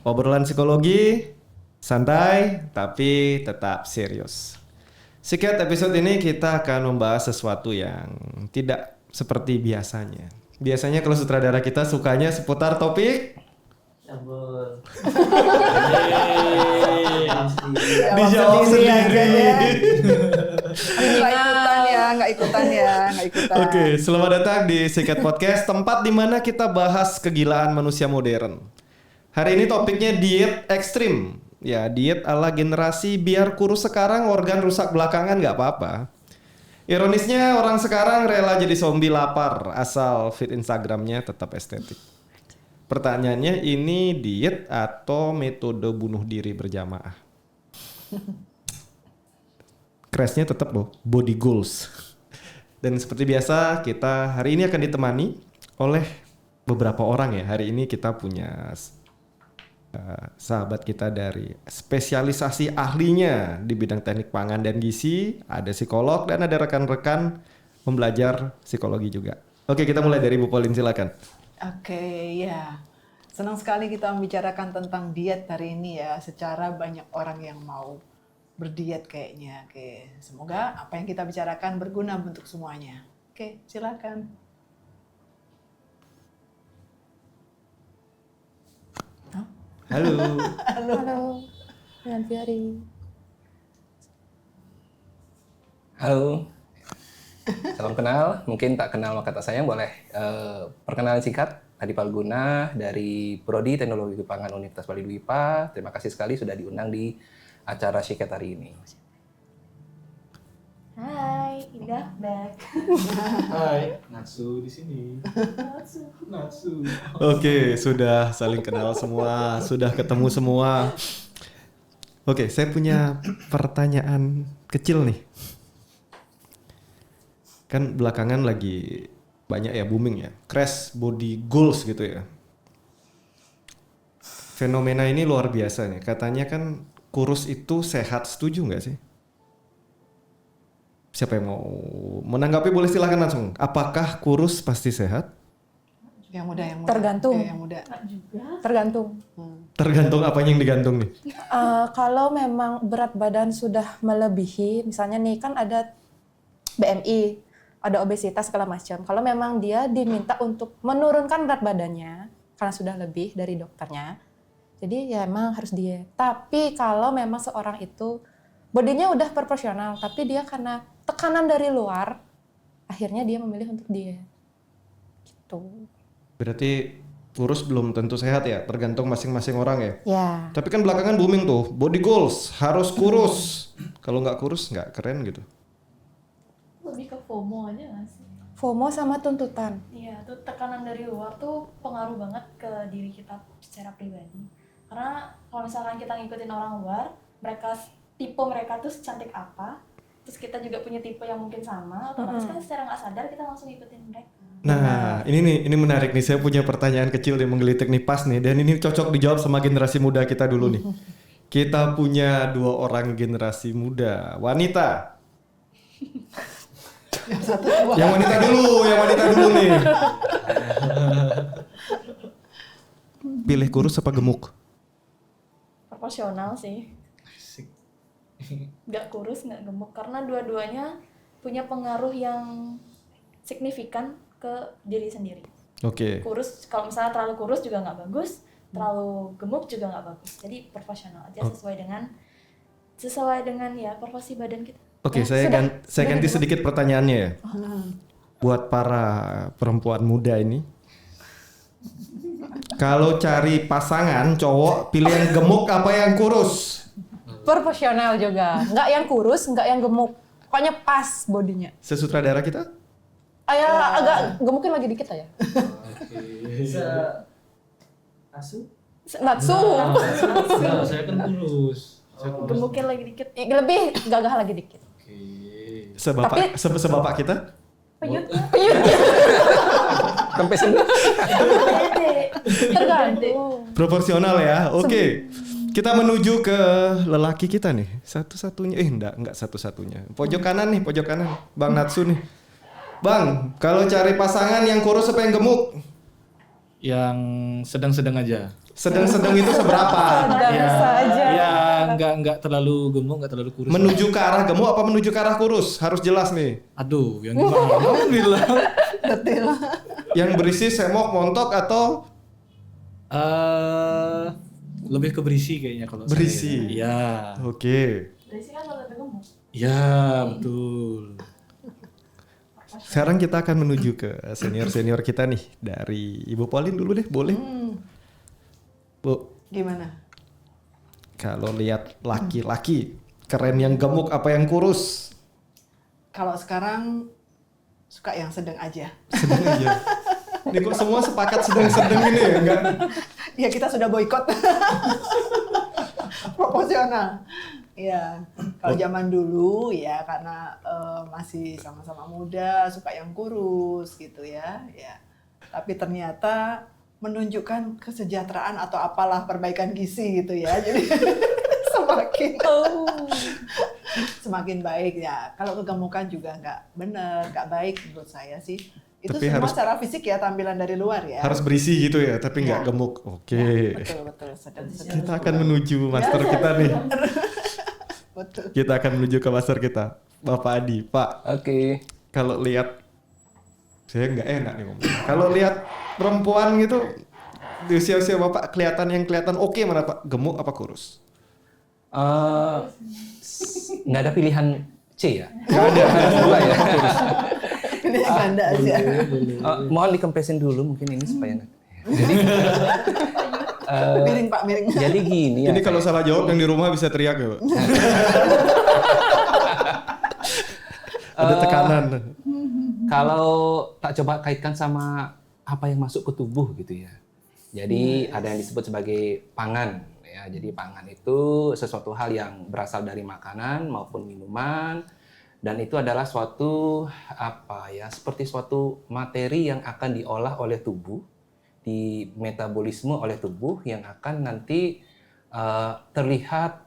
Obrolan psikologi, santai tapi tetap serius. Sikat episode ini kita akan membahas sesuatu yang tidak seperti biasanya. Biasanya kalau sutradara kita sukanya seputar topik Cabul. dijawab sendiri. Nggak ikutan. Oke, selamat datang di Sikat Podcast, tempat di mana kita bahas kegilaan manusia modern. Hari ini topiknya diet ekstrim. Ya, diet ala generasi biar kurus sekarang, organ rusak belakangan nggak apa-apa. Ironisnya orang sekarang rela jadi zombie lapar asal feed Instagramnya tetap estetik. Pertanyaannya, ini diet atau metode bunuh diri berjamaah? Crashnya tetap loh, body goals. Dan seperti biasa kita hari ini akan ditemani oleh beberapa orang ya. Hari ini kita punya sahabat kita dari spesialisasi ahlinya di bidang teknik pangan dan gizi, ada psikolog dan ada rekan-rekan pembelajar psikologi juga. Oke, kita mulai dari Bu Pauline, silakan. Oke, ya. Senang sekali kita membicarakan tentang diet hari ini ya. Secara banyak orang yang mau berdiet kayaknya. Oke, semoga apa yang kita bicarakan berguna untuk semuanya. Oke, silakan. Halo. Halo, dengan Fiari. Halo. Salam kenal. Mungkin tak kenal maka tak sayang, boleh perkenalan singkat. Adi Palguna dari Prodi Teknologi Pangan Universitas Bali Dwipa. Terima kasih sekali sudah diundang di acara Sikat hari ini. Hai, Indah back. Hai, Natsu di sini. Natsu. Oke, sudah saling kenal semua, sudah ketemu semua. Oke, saya punya pertanyaan kecil nih. Kan belakangan lagi banyak ya booming ya, crash body goals gitu ya. Fenomena ini luar biasa nih. Katanya kan kurus itu sehat, setuju nggak sih? Siapa yang mau menanggapi boleh silakan langsung. Apakah kurus pasti sehat? Yang muda. Tergantung. Yang muda. Tergantung. Tergantung apa yang digantung nih. Kalau memang berat badan sudah melebihi, misalnya nih kan ada BMI, ada obesitas segala macam. Kalau memang dia diminta untuk menurunkan berat badannya karena sudah lebih dari dokternya, jadi ya emang harus diet. Tapi kalau memang seorang itu bodinya udah proporsional, tapi dia karena tekanan dari luar, akhirnya dia memilih untuk diet. Gitu. Berarti kurus belum tentu sehat ya, tergantung masing-masing orang ya. Ya. Tapi kan belakangan booming tuh, body goals, harus kurus. Kalau nggak kurus nggak keren gitu. Lebih ke FOMO aja nggak sih? FOMO sama tuntutan. Iya, tuh tekanan dari luar tuh pengaruh banget ke diri kita secara pribadi. Karena kalau misalkan kita ngikutin orang luar, tipe mereka tuh secantik apa, terus kita juga punya tipe yang mungkin sama, otomatis kan secara nggak sadar kita langsung ngikutin mereka. Nah, ini menarik nih. Saya punya pertanyaan kecil yang menggelitik nih pas nih, dan ini cocok dijawab sama generasi muda kita dulu nih. Kita punya 2 orang generasi muda, wanita. Yang wanita dulu nih. Pilih kurus apa gemuk? Proporsional sih. Nggak kurus, nggak gemuk, karena dua-duanya punya pengaruh yang signifikan ke diri sendiri. Oke. Kurus, kalau misalnya terlalu kurus juga nggak bagus, terlalu gemuk juga nggak bagus. Jadi proporsional aja sesuai dengan ya proporsi badan kita. Oke, saya ganti sedikit pertanyaannya ya. Buat para perempuan muda ini, kalau cari pasangan cowok, pilih yang gemuk apa yang kurus? Proporsional juga. Nggak yang kurus, nggak yang gemuk. Pokoknya pas bodinya. Sesutradara kita? Agak gemukin lagi dikit aja. Bisa Asu? Natsu. Nah, saya kan kurus. Gemukin lagi dikit. Lebih gagah lagi dikit. Oke. Sebapak kita? Peyut. Sampai sini. Tergantung. Proporsional ya. Oke. Kita menuju ke lelaki kita nih. Satu-satunya. Enggak satu-satunya. Pojok kanan. Bang Natsu nih. Bang, kalau cari pasangan yang kurus apa yang gemuk? Yang sedang-sedang aja. Sedang-sedang itu seberapa? Sedang saja. Ya nggak terlalu gemuk, nggak terlalu kurus. Menuju ke arah gemuk apa menuju ke arah kurus? Harus jelas nih. Aduh, yang gimana? Kamu bilang. Detail. Yang berisi semok, montok atau Lebih ke berisi kayaknya kalau Berisi. saya. Iya. Oke. Berarti kan kalau gemuk. Iya, betul. Sekarang kita akan menuju ke senior-senior kita nih. Dari Ibu Pauline dulu deh, boleh? Bu, Gimana? kalau lihat laki-laki keren yang gemuk apa yang kurus? Kalau sekarang suka yang sedang aja. Sedang aja. Ini kok semua sepakat sedang-sedang ini ya, enggak? Ya kita sudah boykot. Proporsional. Ya, kalau zaman dulu ya karena masih sama-sama muda, suka yang kurus gitu ya. Ya. Tapi ternyata menunjukkan kesejahteraan atau apalah perbaikan gizi gitu ya. Jadi semakin baik ya. Kalau kegemukan juga nggak benar, nggak baik menurut saya sih. Itu Tapi semua harus- secara fisik ya, tampilan dari luar ya. Harus berisi gitu ya, tapi nggak Ya. gemuk. Oke. Ya, betul, sedang-sedang. Kita akan menuju master kita nih. Betul. Kita akan menuju ke master kita. Bapak Adi, Pak, Oke. kalau lihat saya nggak enak nih ngomong. Kalau lihat perempuan gitu di usia-usia Bapak kelihatan oke mana Pak? Gemuk apa kurus? Nggak ada pilihan C ya? Nggak ada. Dua ya. Ini yang ganda aja. Mohon dikempesin dulu mungkin ini supaya jadi Miring Pak, miring. jadi gini ya. Ini kalau salah jawab yang di rumah bisa teriak ya Pak. Ada tekanan. Kalau tak coba kaitkan sama apa yang masuk ke tubuh gitu ya. Jadi ada yang disebut sebagai pangan ya. Jadi pangan itu sesuatu hal yang berasal dari makanan maupun minuman dan itu adalah suatu apa ya, seperti suatu materi yang akan diolah oleh tubuh, di metabolisme oleh tubuh yang akan nanti terlihat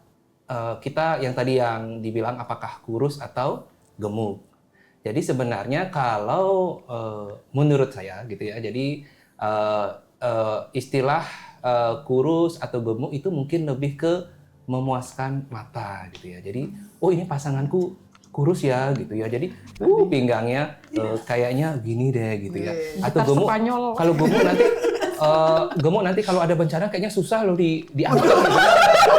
kita yang tadi yang dibilang apakah kurus atau gemuk. Jadi sebenarnya kalau menurut saya gitu ya, jadi istilah kurus atau gemuk itu mungkin lebih ke memuaskan mata gitu ya. Jadi oh ini pasanganku kurus ya gitu ya. Jadi pinggangnya kayaknya gini deh gitu ya. Atau gemuk. Kalau gemuk nanti kalau ada bencana kayaknya susah loh diangkat gitu.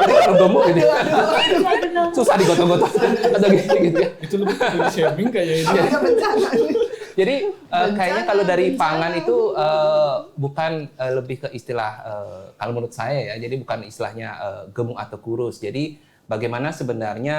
Jadi kalau gemuk gitu ya, susah digotong-gotong atau gitu ya. Itu lebih ke shaming kayaknya itu. Ada bencana ini. Jadi kayaknya kalau dari pangan itu bukan lebih ke istilah kalau menurut saya ya, jadi bukan istilahnya gemuk atau kurus. Jadi bagaimana sebenarnya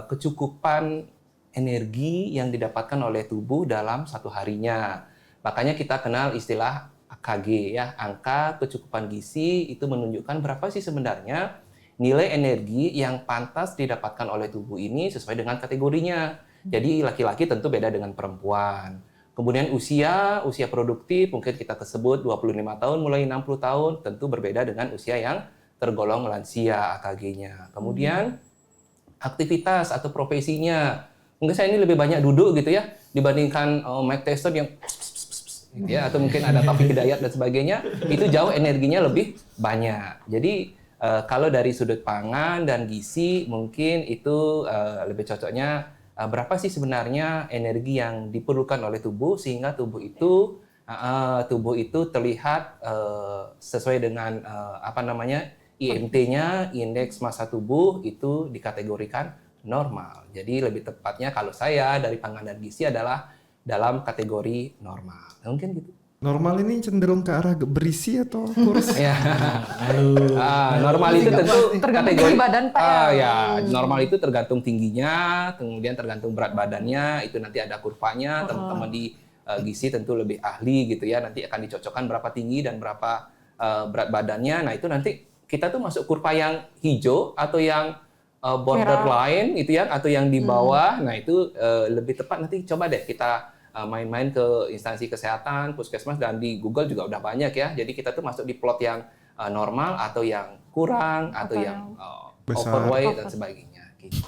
kecukupan energi yang didapatkan oleh tubuh dalam satu harinya. Makanya kita kenal istilah AKG ya, angka kecukupan gizi itu menunjukkan berapa sih sebenarnya nilai energi yang pantas didapatkan oleh tubuh ini sesuai dengan kategorinya. Jadi laki-laki tentu beda dengan perempuan. Kemudian usia produktif mungkin kita sebut 25 tahun mulai 60 tahun tentu berbeda dengan usia yang tergolong lansia AKG-nya. Kemudian aktivitas atau profesinya. Mungkin saya ini lebih banyak duduk gitu ya dibandingkan Mike Tyson yang gitu ya, atau mungkin ada Taufik Hidayat dan sebagainya, itu jauh energinya lebih banyak. Jadi kalau dari sudut pangan dan gizi mungkin itu lebih cocoknya berapa sih sebenarnya energi yang diperlukan oleh tubuh sehingga tubuh itu terlihat sesuai dengan IMT-nya, indeks massa tubuh itu dikategorikan normal. Jadi lebih tepatnya kalau saya dari pangan dan gizi adalah dalam kategori normal. Mungkin gitu. Normal ini cenderung ke arah berisi atau kurus? Ya. Normal itu tentu Tergantung kategori badan, Pak, ya. ya, normal itu tergantung tingginya, kemudian tergantung berat badannya, itu nanti ada kurvanya, teman-teman di gizi tentu lebih ahli gitu ya, nanti akan dicocokkan berapa tinggi dan berapa berat badannya. Nah, itu nanti kita tuh masuk kurva yang hijau atau yang borderline itu ya, atau yang di bawah. Nah, itu lebih tepat nanti coba deh kita main-main ke instansi kesehatan, puskesmas, dan di Google juga udah banyak ya. Jadi kita tuh masuk di plot yang normal atau yang kurang atau yang Besar. overweight dan sebagainya. Gitu.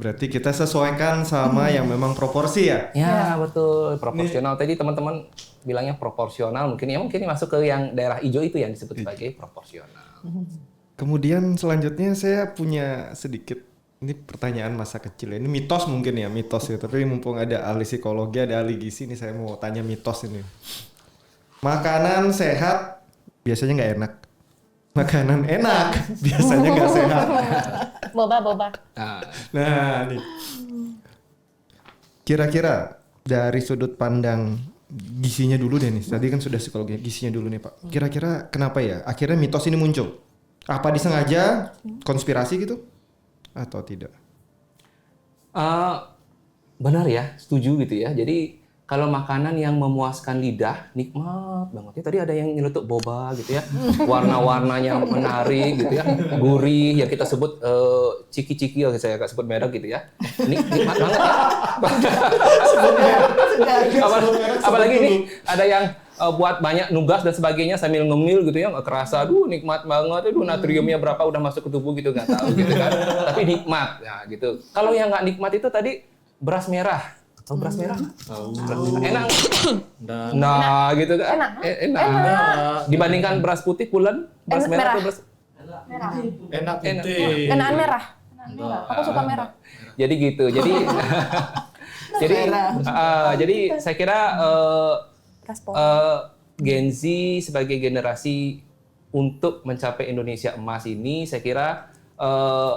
Berarti kita sesuaikan sama yang memang proporsi ya. Ya, betul. Proporsional. Tadi teman-teman bilangnya proporsional. Mungkin ini masuk ke yang daerah hijau itu yang disebut sebagai proporsional. Kemudian selanjutnya saya punya sedikit ini pertanyaan masa kecil ya. Ini mitos mungkin ya, mitos ya. Tapi mumpung ada ahli psikologi, ada ahli gizi nih, saya mau tanya mitos ini. Makanan sehat biasanya nggak enak. Makanan enak biasanya nggak sehat. Boba. Nah, nih. Kira-kira dari sudut pandang gizinya dulu deh nih. Tadi kan sudah psikologi, gizinya dulu nih Pak. Kira-kira kenapa ya akhirnya mitos ini muncul? Apa disengaja? Konspirasi gitu? Atau tidak? Benar ya, setuju gitu ya. Jadi kalau makanan yang memuaskan lidah, nikmat banget. Ya, tadi ada yang nyelutuk boba gitu ya, warna-warnanya menarik gitu ya, gurih yang kita sebut ciki-ciki, saya agak sebut merek gitu ya. Nikmat banget ya. Apalagi ini ada yang buat banyak nugas dan sebagainya sambil ngemil gitu ya, nggak kerasa, aduh nikmat banget, aduh natriumnya berapa udah masuk ke tubuh gitu nggak tahu gitu kan. Tapi nikmat, ya gitu. Kalau yang nggak nikmat itu tadi beras merah. Tahu beras merah? Enak. Nah, gitu kan. Enak. Dibandingkan beras putih pulen, beras merah atau beras Enak putih. Enakan merah. Aku suka merah. Jadi gitu. Jadi saya kira Gen Z sebagai generasi untuk mencapai Indonesia emas ini, saya kira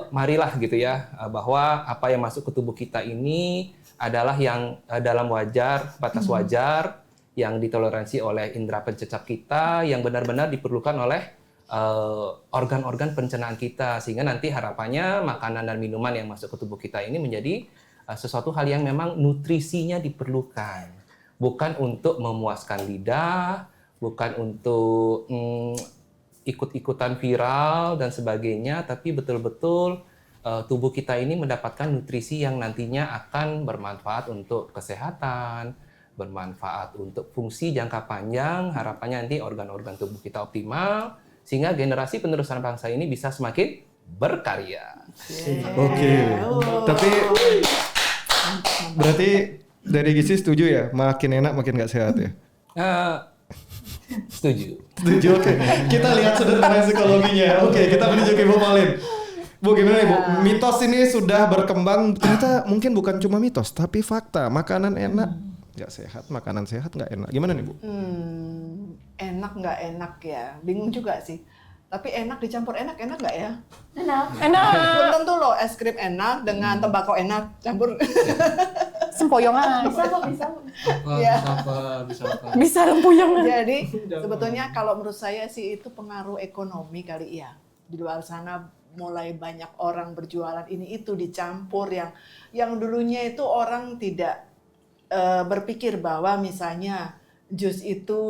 marilah gitu ya, bahwa apa yang masuk ke tubuh kita ini adalah yang dalam batas wajar, yang ditoleransi oleh indera pencecap kita, yang benar-benar diperlukan oleh organ-organ pencernaan kita, sehingga nanti harapannya makanan dan minuman yang masuk ke tubuh kita ini menjadi sesuatu hal yang memang nutrisinya diperlukan, bukan untuk memuaskan lidah, bukan untuk ikut-ikutan viral dan sebagainya, tapi betul-betul tubuh kita ini mendapatkan nutrisi yang nantinya akan bermanfaat untuk kesehatan, bermanfaat untuk fungsi jangka panjang, harapannya nanti organ-organ tubuh kita optimal, sehingga generasi penerusan bangsa ini bisa semakin berkarya. Oke. Tapi berarti dari gizi setuju ya, makin enak makin nggak sehat ya? Setuju. Setuju, oke. Kita lihat sudut pandang psikologinya. Oke, kita menuju ke Ibu Pauline. Bu, gimana nih Bu? Mitos ini sudah berkembang, ternyata mungkin bukan cuma mitos, tapi fakta. Makanan enak nggak sehat, makanan sehat nggak enak. Gimana nih Bu? Enak nggak enak ya, bingung juga sih. Tapi enak dicampur enak nggak ya? Enak. Belum tentu loh es krim enak dengan tembakau enak campur. Sempoyongan. Bisa kok, bisa. Ya. Bisa lempuyongan. Jadi sebetulnya kalau menurut saya sih itu pengaruh ekonomi kali ya. Di luar sana mulai banyak orang berjualan ini itu dicampur yang dulunya itu orang tidak berpikir bahwa misalnya jus itu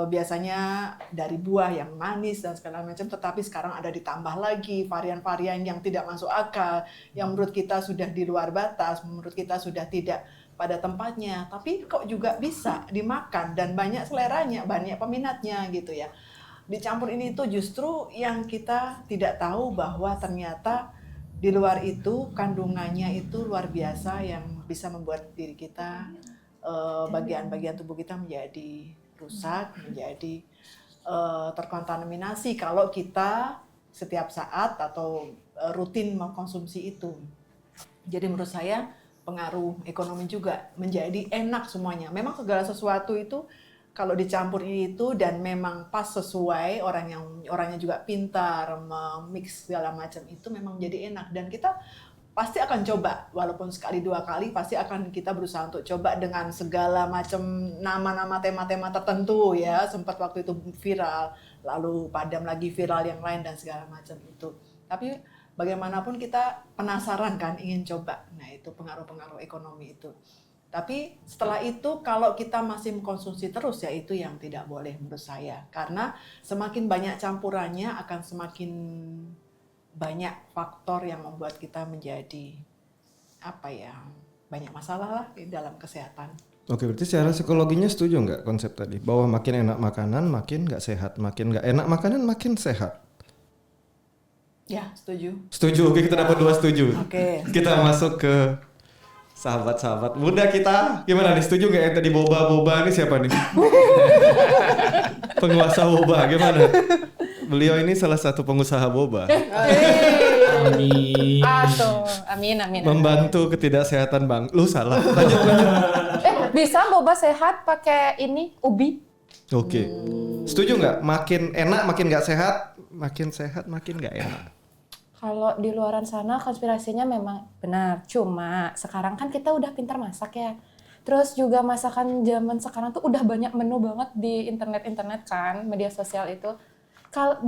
biasanya dari buah yang manis dan segala macam, tetapi sekarang ada ditambah lagi varian-varian yang tidak masuk akal, yang menurut kita sudah di luar batas, menurut kita sudah tidak pada tempatnya, tapi kok juga bisa dimakan dan banyak seleranya, banyak peminatnya gitu ya. Dicampur ini itu justru yang kita tidak tahu bahwa ternyata di luar itu kandungannya itu luar biasa yang bisa membuat diri kita, bagian-bagian tubuh kita menjadi rusak, menjadi terkontaminasi kalau kita setiap saat atau rutin mengkonsumsi itu. Jadi menurut saya pengaruh ekonomi juga menjadi enak semuanya. Memang segala sesuatu itu kalau dicampur itu dan memang pas sesuai, orangnya juga pintar memix segala macam itu memang jadi enak, dan kita pasti akan coba, walaupun sekali dua kali pasti akan kita berusaha untuk coba dengan segala macam nama-nama tema-tema tertentu ya, sempat waktu itu viral, lalu padam lagi viral yang lain dan segala macam itu. Tapi bagaimanapun kita penasaran kan, ingin coba. Nah itu pengaruh-pengaruh ekonomi itu. Tapi setelah itu kalau kita masih mengkonsumsi terus ya itu yang tidak boleh menurut saya. Karena semakin banyak campurannya akan semakin banyak faktor yang membuat kita menjadi banyak masalah lah di dalam kesehatan. Oke, berarti secara psikologinya setuju nggak konsep tadi? Bahwa makin enak makanan makin nggak sehat, makin nggak enak makanan makin sehat? Ya, setuju. Setuju, oke kita dapat 2 setuju. Oke. Kita masuk ke sahabat-sahabat muda kita. Gimana nih, setuju nggak yang tadi boba-boba ini siapa nih? Penguasa boba, gimana? Beliau ini salah satu pengusaha boba. Amin. Amin. Membantu ketidaksehatan bang. Lu salah. Lanjut. Bisa boba sehat pakai ini ubi? Oke. Setuju nggak? Makin enak, makin nggak sehat. Makin sehat, makin nggak enak. Kalau di luaran sana konspirasinya memang benar. Cuma sekarang kan kita udah pintar masak ya. Terus juga masakan zaman sekarang tuh udah banyak menu banget di internet kan, media sosial itu. Kalau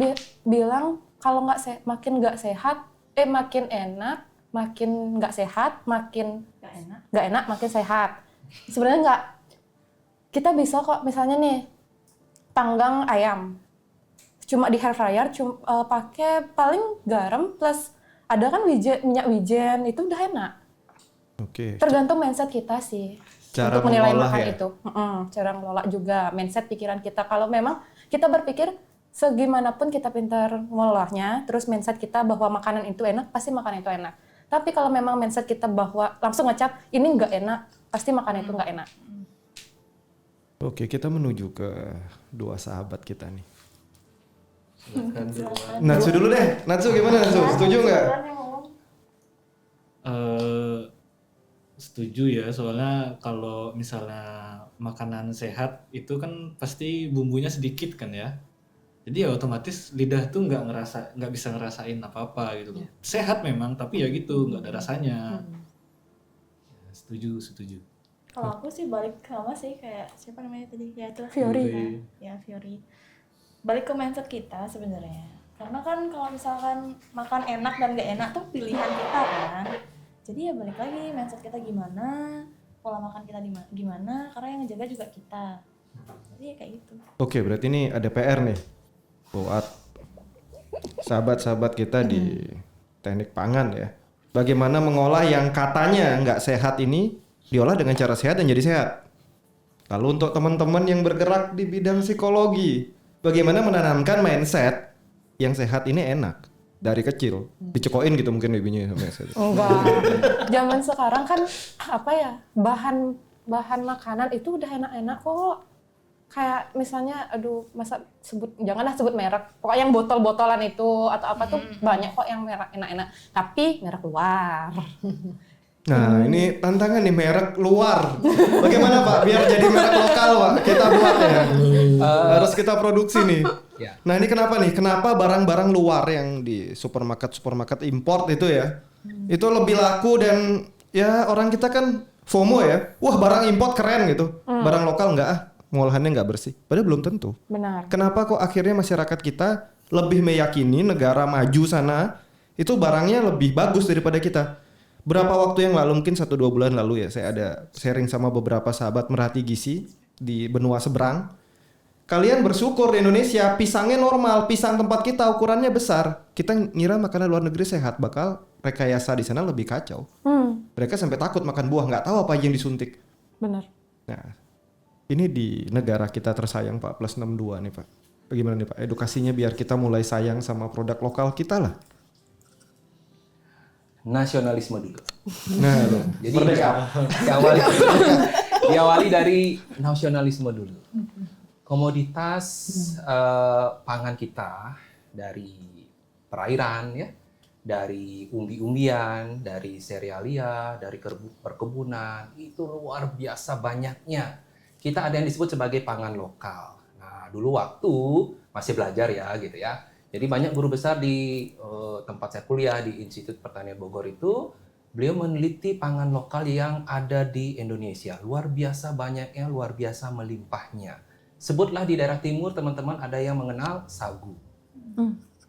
bilang kalau makin nggak sehat, makin enak, makin nggak sehat, makin nggak enak, makin sehat. Sebenarnya nggak. Kita bisa kok misalnya nih panggang ayam. Cuma di air fryer, pakai paling garam plus ada kan minyak wijen, itu udah enak. Oke. Tergantung mindset kita sih. Cara untuk menilai mengolah makan ya? itu. Cara ngelola juga mindset pikiran kita. Kalau memang kita berpikir segimanapun kita pintar ngolahnya, terus mindset kita bahwa makanan itu enak, pasti makanan itu enak. Tapi kalau memang mindset kita bahwa langsung ngecap ini nggak enak, pasti makanan itu nggak enak. Oke, kita menuju ke 2 sahabat kita nih. Silakan duluan. Natsu dulu deh. Natsu gimana Natsu? Setuju nggak? Setuju ya, soalnya kalau misalnya makanan sehat itu kan pasti bumbunya sedikit kan ya. Jadi ya otomatis lidah tuh nggak bisa ngerasain apa-apa gitu loh. Sehat memang, tapi ya gitu nggak ada rasanya. Ya, setuju. Kalau aku sih balik sama sih kayak siapa namanya tadi? Ya itu Fiori. Ya Fiori. Balik ke mindset kita sebenarnya. Karena kan kalau misalkan makan enak dan gak enak tuh pilihan kita kan. Jadi ya balik lagi mindset kita gimana, pola makan kita gimana, karena yang ngejaga juga kita. Jadi ya kayak gitu. Oke, berarti ini ada PR nih buat sahabat-sahabat kita di teknik pangan ya. Bagaimana mengolah yang katanya nggak sehat ini diolah dengan cara sehat dan jadi sehat. Lalu untuk teman-teman yang bergerak di bidang psikologi, bagaimana menanamkan mindset yang sehat ini enak dari kecil, dicekokin gitu mungkin ibunya sama saya. Enggak. Zaman sekarang kan apa ya, bahan makanan itu udah enak-enak kok. Kayak misalnya janganlah sebut merek. Pokoknya yang botol-botolan itu atau apa tuh banyak kok yang merek enak-enak, tapi merek luar. Nah, ini tantangan nih merek luar. Bagaimana Pak biar jadi merek lokal Pak? Kita buat ya. Harus kita produksi nih. Ya. Nah, ini kenapa nih? Kenapa barang-barang luar yang di supermarket import itu ya? Itu lebih laku dan ya orang kita kan FOMO ya. Wah, barang import keren gitu. Barang lokal enggak ngolahannya nggak bersih. Padahal belum tentu. Benar. Kenapa kok akhirnya masyarakat kita lebih meyakini negara maju sana itu barangnya lebih bagus daripada kita? Berapa waktu yang lalu, mungkin 1-2 bulan lalu ya, saya ada sharing sama beberapa sahabat merhati gizi di benua seberang. Kalian bersyukur di Indonesia pisangnya normal, pisang tempat kita ukurannya besar. Kita ngira makanan luar negeri sehat, bakal rekayasa di sana lebih kacau. Mereka sampai takut makan buah, nggak tahu apa aja yang disuntik. Benar. Nah, ini di negara kita tersayang Pak, plus 62 nih Pak. Bagaimana nih Pak, edukasinya biar kita mulai sayang sama produk lokal kita lah. Nasionalisme dulu. Nah, loh. Jadi diawali dari nasionalisme dulu. Komoditas pangan kita dari perairan ya, dari umbi-umbian, dari serealia, dari perkebunan, itu luar biasa banyaknya. Kita ada yang disebut sebagai pangan lokal. Nah, dulu waktu masih belajar ya gitu ya. Jadi banyak guru besar di tempat saya kuliah di Institut Pertanian Bogor itu, beliau meneliti pangan lokal yang ada di Indonesia. Luar biasa banyaknya, luar biasa melimpahnya. Sebutlah di daerah timur teman-teman ada yang mengenal sagu.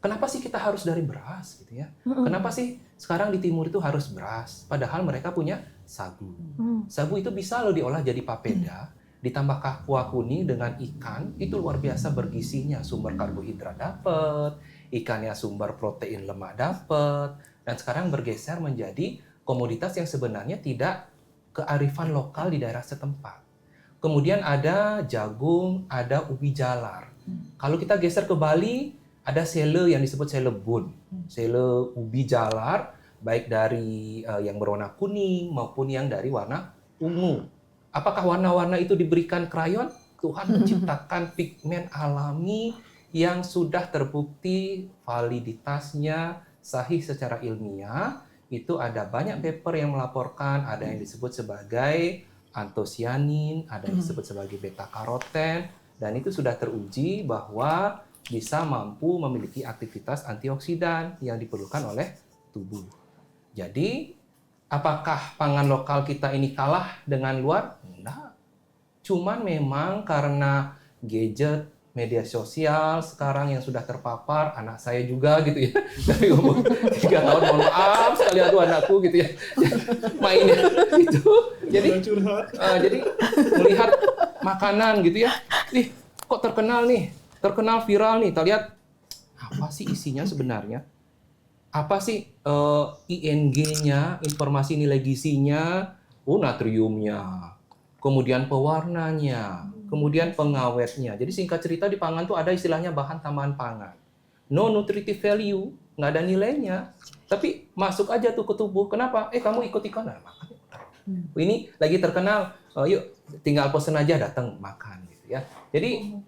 Kenapa sih kita harus dari beras gitu ya? Kenapa sih sekarang di timur itu harus beras? Padahal mereka punya sagu. Sagu itu bisa loh diolah jadi papeda. Ditambah kuah kuning dengan ikan, itu luar biasa bergizinya. Sumber karbohidrat dapat, ikannya sumber protein lemak dapat, dan sekarang bergeser menjadi komoditas yang sebenarnya tidak kearifan lokal di daerah setempat. Kemudian ada jagung, ada ubi jalar. Kalau kita geser ke Bali, ada sele yang disebut sele bun, sele ubi jalar, baik dari yang berwarna kuning maupun yang dari warna ungu. Apakah warna-warna itu diberikan krayon? Tuhan menciptakan pigmen alami yang sudah terbukti validitasnya sahih secara ilmiah. Itu ada banyak paper yang melaporkan, ada yang disebut sebagai antosianin, ada yang disebut sebagai beta karoten, dan itu sudah teruji bahwa bisa mampu memiliki aktivitas antioksidan yang diperlukan oleh tubuh. Jadi, apakah pangan lokal kita ini kalah dengan luar? Enggak. Cuman memang karena gadget, media sosial sekarang yang sudah terpapar, anak saya juga gitu ya, dari umur 3 tahun, mohon maaf sekali aduh anakku gitu ya, mainnya gitu. Jadi melihat makanan gitu ya, ih kok terkenal viral nih, kita lihat apa sih isinya sebenarnya, apa sih ING-nya, informasi nilai gizinya, natriumnya, kemudian pewarnanya, kemudian pengawetnya. Jadi singkat cerita di pangan tuh ada istilahnya bahan tambahan pangan. No nutritive value, nggak ada nilainya. Tapi masuk aja tuh ke tubuh. Kenapa? Kamu ikut-ikutan makan. Ini lagi terkenal, yuk tinggal pesen aja datang makan gitu ya. Jadi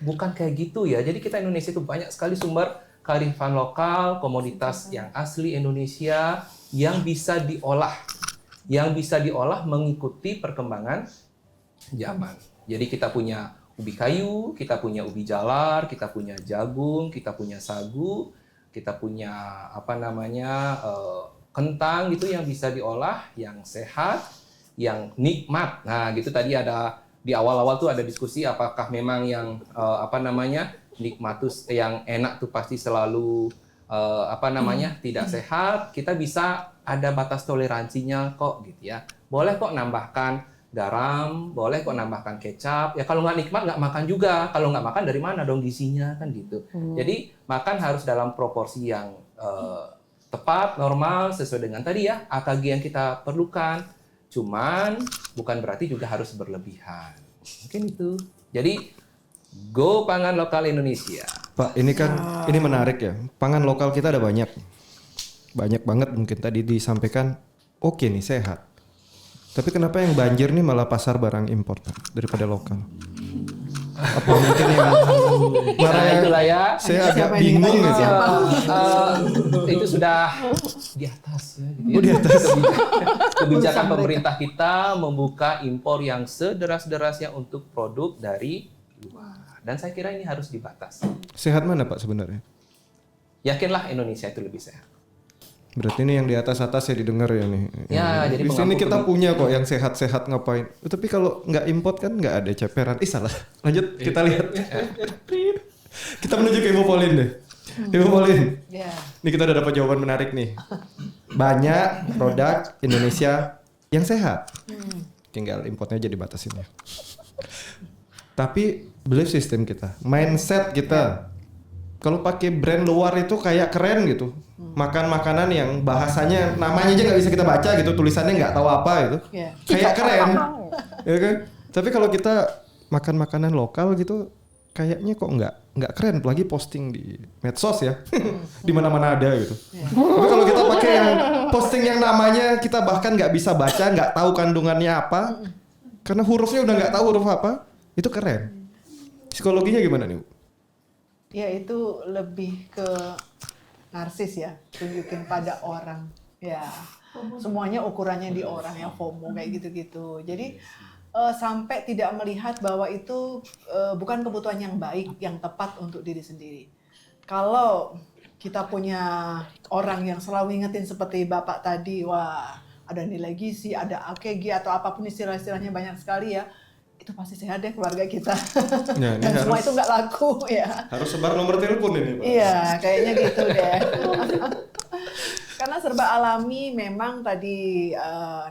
bukan kayak gitu ya. Jadi kita Indonesia itu banyak sekali sumber kearifan lokal, komoditas yang asli Indonesia yang bisa diolah mengikuti perkembangan zaman. Jadi kita punya ubi kayu, kita punya ubi jalar, kita punya jagung, kita punya sagu, kita punya kentang gitu yang bisa diolah, yang sehat, yang nikmat. Nah, gitu tadi ada di awal-awal tuh ada diskusi apakah memang yang nikmat tuh yang enak tuh pasti selalu tidak sehat. Kita bisa ada batas toleransinya kok gitu ya. Boleh kok nambahkan garam, boleh kok nambahkan kecap. Ya kalau nggak nikmat nggak makan juga. Kalau nggak makan dari mana dong gizinya kan gitu. Jadi makan harus dalam proporsi yang tepat, normal, sesuai dengan tadi ya AKG yang kita perlukan. Cuman bukan berarti juga harus berlebihan. Mungkin itu. Jadi go pangan lokal Indonesia. Pak, ini kan ini menarik ya. Pangan lokal kita ada banyak. Banyak banget mungkin tadi disampaikan oke nih sehat. Tapi kenapa yang banjir nih malah pasar barang impor Pak, daripada lokal? Apa mungkin yang Itulah ya. Saya agak bingung gitu. Itu sudah di atas ya. Gitu ya. Di atas. Kebijakan pemerintah kita membuka impor yang sederas-derasnya untuk produk dari luar. Dan saya kira ini harus dibatasi. Sehat mana Pak sebenarnya? Yakinlah Indonesia itu lebih sehat. Berarti ini yang di atas-atas ya didengar ya nih. Ya, jadi di sini kita punya kok yang sehat-sehat ngapain. Tapi kalau nggak import kan nggak ada ceperan. Salah. Lanjut kita lihat. Kita menuju ke Ibu Pauline deh. Ibu Pauline. Ini kita udah dapat jawaban menarik nih. Banyak produk Indonesia yang sehat. Tinggal importnya aja dibatasin ya. Tapi belief system kita, mindset kita. Kalau pakai brand luar itu kayak keren gitu. Makan makanan yang bahasanya namanya aja nggak bisa kita baca gitu, tulisannya nggak tahu apa gitu. Kayak keren. Ya kan? Tapi kalau kita makan makanan lokal gitu kayaknya kok nggak keren, apalagi posting di medsos ya. Di mana-mana ada gitu. Tapi kalau kita pakai yang posting yang namanya kita bahkan nggak bisa baca, nggak tahu kandungannya apa. Karena hurufnya udah nggak tahu huruf apa, itu keren. Psikologinya gimana nih, Bu? Ya itu lebih ke narsis ya, tunjukin pada orang. Ya, semuanya ukurannya di orang ya, FOMO kayak gitu-gitu. Jadi sampai tidak melihat bahwa itu bukan kebutuhan yang baik, yang tepat untuk diri sendiri. Kalau kita punya orang yang selalu ngingetin seperti Bapak tadi, wah ada nilai gizi, ada AKG atau apapun istilah-istilahnya banyak sekali ya, itu pasti sehat deh keluarga kita. Ya, dan semua itu nggak laku ya. Harus sebar nomor telepon ini Pak. Iya, kayaknya gitu deh. Karena serba alami, memang tadi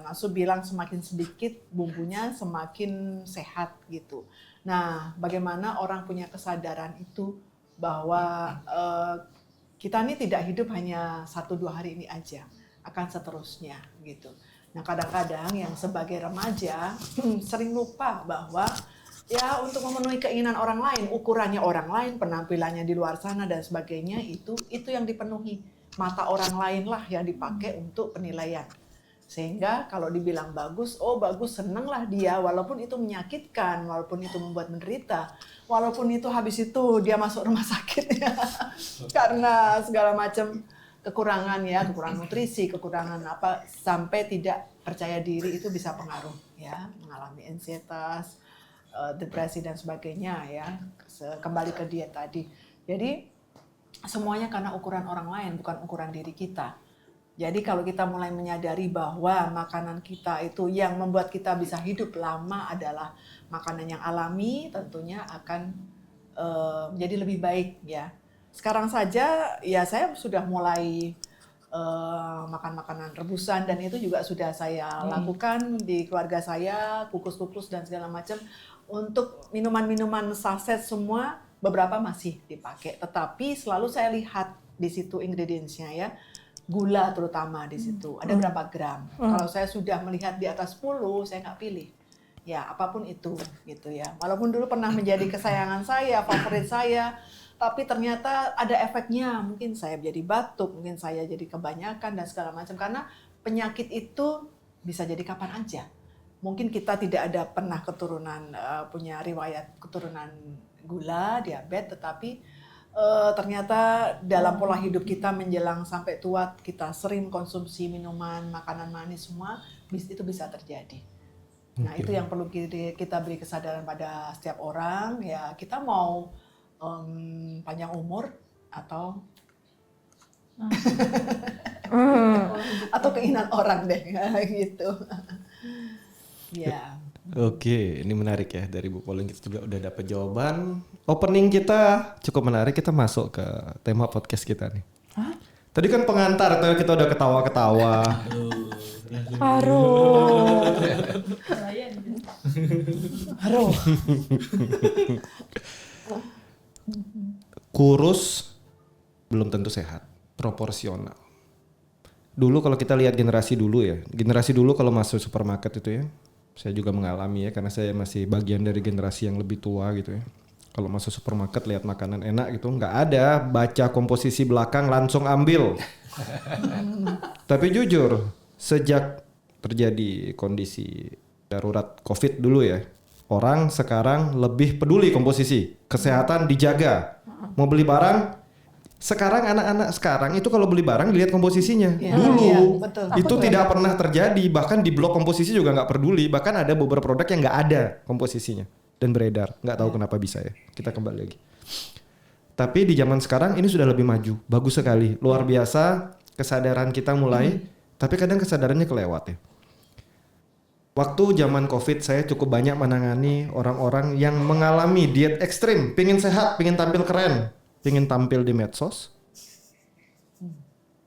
Nasu bilang semakin sedikit bumbunya semakin sehat gitu. Nah, bagaimana orang punya kesadaran itu bahwa kita ini tidak hidup hanya 1-2 hari ini aja, akan seterusnya gitu. Nah, kadang-kadang yang sebagai remaja sering lupa bahwa ya untuk memenuhi keinginan orang lain, ukurannya orang lain, penampilannya di luar sana dan sebagainya, itu yang dipenuhi. Mata orang lain lah yang dipakai untuk penilaian. Sehingga kalau dibilang bagus, oh bagus, seneng lah dia, walaupun itu menyakitkan, walaupun itu membuat menderita, walaupun itu habis itu dia masuk rumah sakit ya, karena segala macam kekurangan ya, kekurangan nutrisi, kekurangan apa, sampai tidak percaya diri, itu bisa pengaruh ya, mengalami ansietas, depresi dan sebagainya ya, kembali ke diet tadi. Jadi semuanya karena ukuran orang lain, bukan ukuran diri kita. Jadi kalau kita mulai menyadari bahwa makanan kita itu yang membuat kita bisa hidup lama adalah makanan yang alami, tentunya akan menjadi lebih baik ya. Sekarang saja ya saya sudah mulai makan makanan rebusan, dan itu juga sudah saya lakukan di keluarga saya, kukus-kukus dan segala macam. Untuk minuman-minuman saset semua beberapa masih dipakai, tetapi selalu saya lihat di situ ingredients-nya ya. Gula terutama di situ, ada berapa gram. Kalau saya sudah melihat di atas 10, saya nggak pilih. Ya, apapun itu gitu ya. Walaupun dulu pernah menjadi kesayangan saya, favorit saya, tapi ternyata ada efeknya. Mungkin saya jadi batuk, mungkin saya jadi kebanyakan dan segala macam. Karena penyakit itu bisa jadi kapan aja. Mungkin kita tidak ada pernah keturunan, punya riwayat keturunan gula, diabetes, tetapi ternyata dalam pola hidup kita menjelang sampai tua, kita sering konsumsi minuman, makanan manis semua, itu bisa terjadi. Nah itu yang perlu kita beri kesadaran pada setiap orang ya, kita mau panjang umur atau atau keinginan orang deh gitu. Ya. Oke, ini menarik ya, dari Bu Pauline kita juga udah dapat jawaban. Opening kita cukup menarik, kita masuk ke tema podcast kita nih. Hah? Tadi kan pengantar, kita udah ketawa-ketawa. Aduh. Aduh. Kurus belum tentu sehat, proporsional. Dulu kalau kita lihat generasi dulu kalau masuk supermarket itu ya, saya juga mengalami ya, karena saya masih bagian dari generasi yang lebih tua gitu ya. Kalau masuk supermarket lihat makanan enak gitu, nggak ada baca komposisi belakang langsung ambil. Tapi jujur, sejak terjadi kondisi darurat COVID dulu ya, orang sekarang lebih peduli komposisi, kesehatan dijaga. Mau beli barang, sekarang anak-anak sekarang itu kalau beli barang dilihat komposisinya. Dulu betul. itu tidak pernah terjadi, bahkan di blok komposisi juga nggak peduli, bahkan ada beberapa produk yang nggak ada komposisinya dan beredar, nggak tahu kenapa bisa ya. Kita kembali lagi. Tapi di zaman sekarang ini sudah lebih maju, bagus sekali, luar biasa kesadaran kita mulai, tapi kadang kesadarannya kelewat ya. Waktu zaman COVID saya cukup banyak menangani orang-orang yang mengalami diet ekstrim, pingin sehat, pingin tampil keren, pingin tampil di medsos,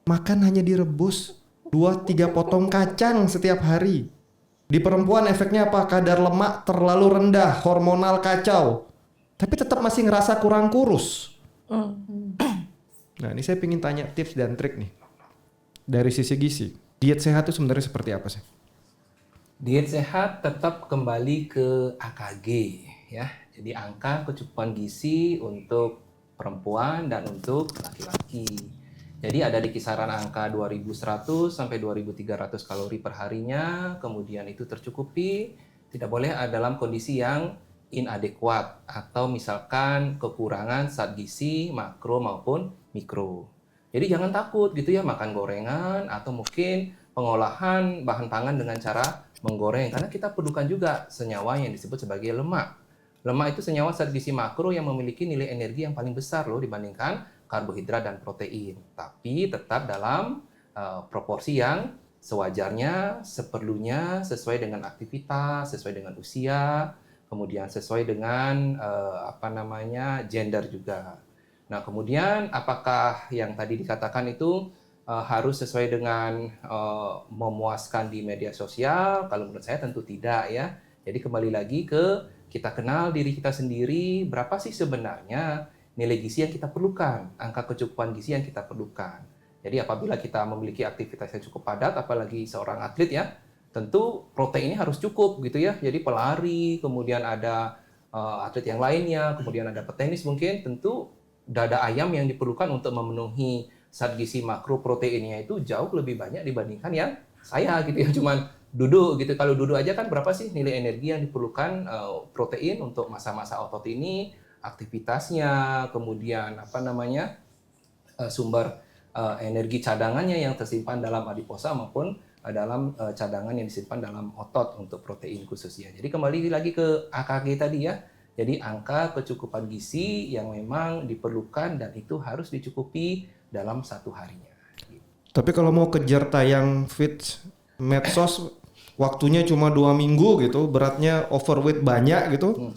makan hanya direbus 2-3 potong kacang setiap hari. Di perempuan efeknya apa? Kadar lemak terlalu rendah, hormonal kacau, tapi tetap masih ngerasa kurang kurus. Nah ini saya pingin tanya tips dan trik nih dari sisi gizi. Diet sehat itu sebenarnya seperti apa sih? Diet sehat tetap kembali ke AKG ya. Jadi angka kecukupan gizi untuk perempuan dan untuk laki-laki. Jadi ada di kisaran angka 2100 sampai 2300 kalori per harinya, kemudian itu tercukupi, tidak boleh ada dalam kondisi yang inadekuat atau misalkan kekurangan zat gizi makro maupun mikro. Jadi jangan takut gitu ya makan gorengan atau mungkin pengolahan bahan pangan dengan cara menggoreng, karena kita perlukan juga senyawa yang disebut sebagai lemak. Lemak itu senyawa zat gizi makro yang memiliki nilai energi yang paling besar loh dibandingkan karbohidrat dan protein. Tapi tetap dalam proporsi yang sewajarnya, seperlunya, sesuai dengan aktivitas, sesuai dengan usia, kemudian sesuai dengan gender juga. Nah, kemudian apakah yang tadi dikatakan itu harus sesuai dengan memuaskan di media sosial? Kalau menurut saya tentu tidak ya. Jadi kembali lagi ke kita kenal diri kita sendiri, berapa sih sebenarnya nilai gizi yang kita perlukan, angka kecukupan gizi yang kita perlukan. Jadi apabila kita memiliki aktivitas yang cukup padat, apalagi seorang atlet ya, tentu proteinnya harus cukup gitu ya. Jadi pelari, kemudian ada atlet yang lainnya, kemudian ada petenis mungkin, tentu dada ayam yang diperlukan untuk memenuhi zat gizi makro proteinnya itu jauh lebih banyak dibandingkan yang saya gitu ya, cuman duduk gitu. Kalau duduk aja kan berapa sih nilai energi yang diperlukan protein untuk masa-masa otot ini, aktivitasnya, kemudian sumber energi cadangannya yang tersimpan dalam adiposa maupun dalam cadangan yang disimpan dalam otot untuk protein khususnya. Jadi kembali lagi ke AKG tadi ya. Jadi angka kecukupan gizi yang memang diperlukan dan itu harus dicukupi dalam satu harinya. Tapi kalau mau kejar tayang fit medsos, waktunya cuma 2 minggu gitu, beratnya overweight banyak gitu.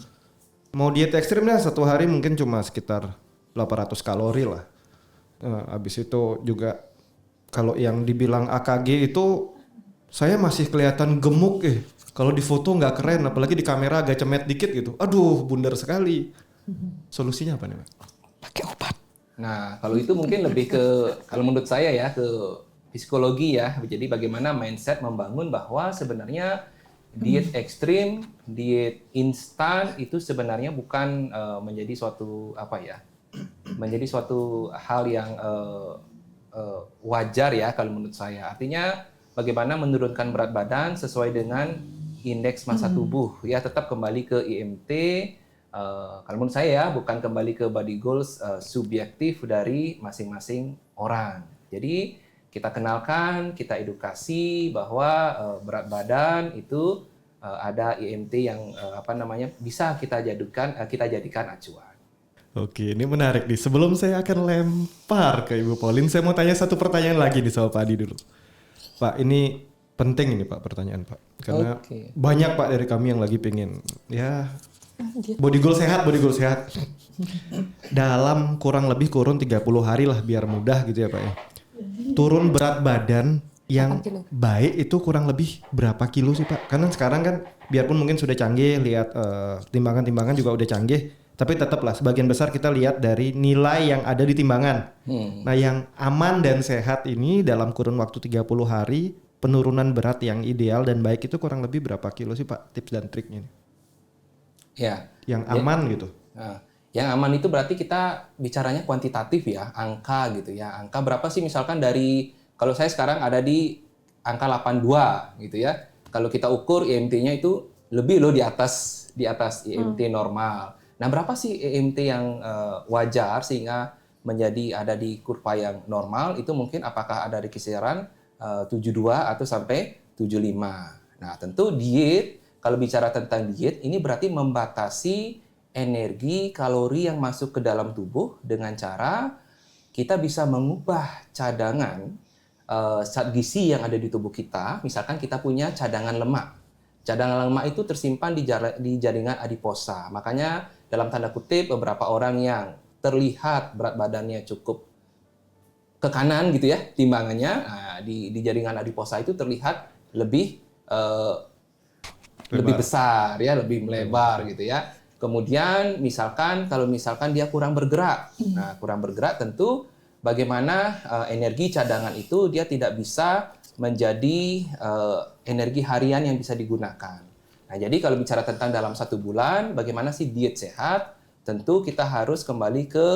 Mau diet ekstrim dah 1 hari mungkin cuma sekitar 800 kalori lah. Habis itu juga kalau yang dibilang AKG itu saya masih kelihatan gemuk Kalau di foto nggak keren, apalagi di kamera agak cemet dikit gitu. Aduh, bundar sekali. Solusinya apa nih, Pak? Pakai obat. Nah, kalau itu mungkin lebih ke, kalau menurut saya ya, ke psikologi ya. Jadi bagaimana mindset membangun bahwa sebenarnya diet ekstrim, diet instan itu sebenarnya bukan menjadi suatu menjadi suatu hal yang wajar ya kalau menurut saya. Artinya bagaimana menurunkan berat badan sesuai dengan indeks massa tubuh ya, tetap kembali ke IMT. Kalau menurut saya ya, bukan kembali ke body goals subjektif dari masing-masing orang. Jadi kita kenalkan, kita edukasi bahwa berat badan itu ada IMT yang bisa kita jadikan acuan. Oke, ini menarik nih. Sebelum saya akan lempar ke Ibu Pauline, saya mau tanya satu pertanyaan lagi nih sama Pak Adi dulu. Pak, ini penting ini Pak pertanyaan Pak. Karena banyak Pak dari kami yang lagi pengen body goal sehat. Dalam kurang 30 hari lah biar mudah gitu ya Pak ya. Turun berat badan yang baik itu kurang lebih berapa kilo sih Pak? Karena sekarang kan biarpun mungkin sudah canggih, lihat timbangan-timbangan juga udah canggih, tapi tetaplah sebagian besar kita lihat dari nilai yang ada di timbangan. Nah, yang aman dan sehat ini dalam kurun waktu 30 hari penurunan berat yang ideal dan baik itu kurang lebih berapa kilo sih Pak? Tips dan triknya nih. Ya. Yang aman gitu. Nah, yang aman itu berarti kita bicaranya kuantitatif ya, angka gitu ya. Angka berapa sih misalkan dari, kalau saya sekarang ada di angka 82 gitu ya. Kalau kita ukur IMT-nya itu lebih loh di atas IMT normal. Nah, berapa sih IMT yang wajar sehingga menjadi ada di kurva yang normal? Itu mungkin apakah ada di kisaran 72 atau sampai 75. Nah, tentu diet, kalau bicara tentang diet, ini berarti membatasi energi kalori yang masuk ke dalam tubuh dengan cara kita bisa mengubah cadangan zat gizi yang ada di tubuh kita. Misalkan kita punya cadangan lemak. Cadangan lemak itu tersimpan di jaringan adiposa. Makanya dalam tanda kutip beberapa orang yang terlihat berat badannya cukup ke kanan gitu ya timbangannya, di jaringan adiposa itu terlihat lebih besar ya, lebih melebar gitu ya. Kemudian kalau misalkan dia kurang bergerak. Nah, kurang bergerak tentu bagaimana energi cadangan itu dia tidak bisa menjadi energi harian yang bisa digunakan. Nah, jadi kalau bicara tentang dalam 1 bulan bagaimana sih diet sehat, tentu kita harus kembali ke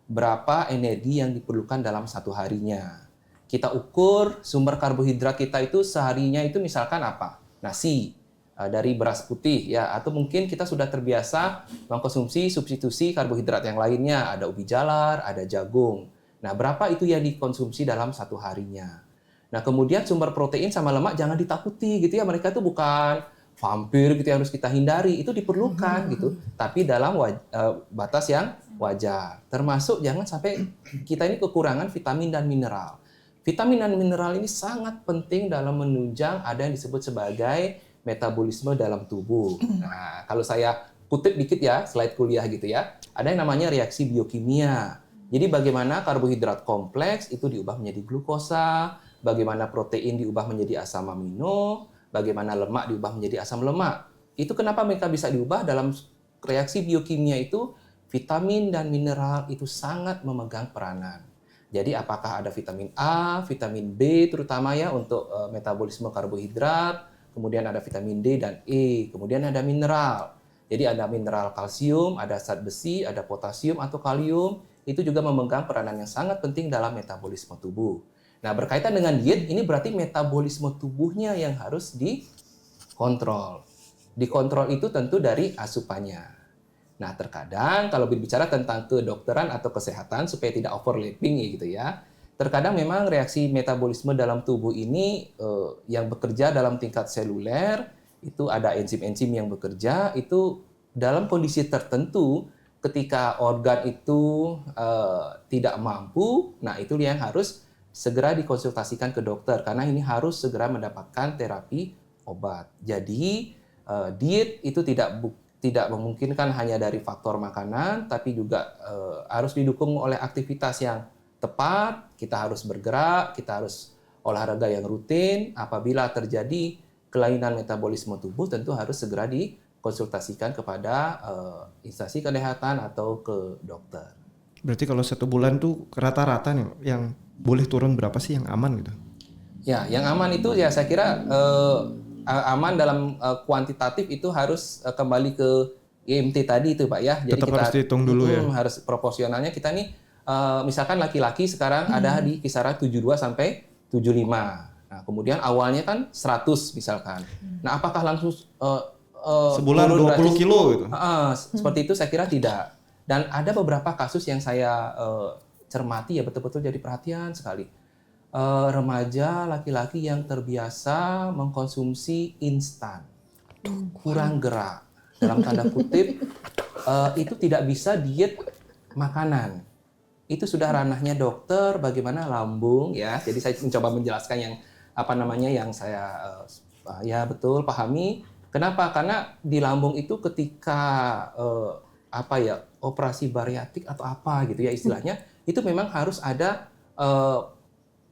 berapa energi yang diperlukan dalam 1 harinya. Kita ukur sumber karbohidrat kita itu seharinya itu misalkan apa? Nasi dari beras putih ya, atau mungkin kita sudah terbiasa mengkonsumsi substitusi karbohidrat yang lainnya, ada ubi jalar, ada jagung. Nah, berapa itu yang dikonsumsi dalam 1 harinya? Nah, kemudian sumber protein sama lemak jangan ditakuti gitu ya, mereka itu bukan vampir gitu yang harus kita hindari, itu diperlukan gitu, tapi dalam batas yang wajar. Termasuk jangan sampai kita ini kekurangan vitamin dan mineral. Vitamin dan mineral ini sangat penting dalam menunjang ada yang disebut sebagai metabolisme dalam tubuh. Nah, kalau saya kutip dikit ya, slide kuliah gitu ya, ada yang namanya reaksi biokimia. Jadi bagaimana karbohidrat kompleks itu diubah menjadi glukosa, bagaimana protein diubah menjadi asam amino, bagaimana lemak diubah menjadi asam lemak. Itu kenapa mereka bisa diubah dalam reaksi biokimia itu, vitamin dan mineral itu sangat memegang peranan. Jadi apakah ada vitamin A, vitamin B terutama ya untuk metabolisme karbohidrat, kemudian ada vitamin D dan E, kemudian ada mineral. Jadi ada mineral kalsium, ada zat besi, ada potasium atau kalium, itu juga memegang peranan yang sangat penting dalam metabolisme tubuh. Nah, berkaitan dengan diet, ini berarti metabolisme tubuhnya yang harus dikontrol. Dikontrol itu tentu dari asupannya. Nah, terkadang kalau berbicara tentang kedokteran atau kesehatan supaya tidak overlapping gitu ya, terkadang memang reaksi metabolisme dalam tubuh ini yang bekerja dalam tingkat seluler, itu ada enzim-enzim yang bekerja, itu dalam kondisi tertentu ketika organ itu tidak mampu, nah itu yang harus segera dikonsultasikan ke dokter karena ini harus segera mendapatkan terapi obat. Jadi diet itu tidak memungkinkan hanya dari faktor makanan, tapi juga harus didukung oleh aktivitas yang tepat. Kita harus bergerak, kita harus olahraga yang rutin. Apabila terjadi kelainan metabolisme tubuh, tentu harus segera dikonsultasikan kepada instansi kesehatan atau ke dokter. Berarti kalau 1 bulan tuh rata-rata nih yang boleh turun berapa sih yang aman gitu? Ya, yang aman itu ya saya kira aman dalam kuantitatif itu harus kembali ke IMT tadi itu Pak ya. Jadi tetap kita harus dihitung dulu ya. Harus proporsionalnya kita nih misalkan laki-laki sekarang ada di kisaran 72 sampai 75. Nah, kemudian awalnya kan 100 misalkan. Nah, apakah langsung sebulan 20 kilo gitu? Seperti itu saya kira tidak. Dan ada beberapa kasus yang saya cermati ya betul-betul jadi perhatian sekali. Remaja laki-laki yang terbiasa mengkonsumsi instan, kurang gerak, dalam tanda kutip, itu tidak bisa diet makanan. Itu sudah ranahnya dokter, bagaimana lambung ya. Jadi saya mencoba menjelaskan yang yang saya ya betul pahami. Kenapa? Karena di lambung itu ketika operasi bariatrik atau apa gitu ya istilahnya, itu memang harus ada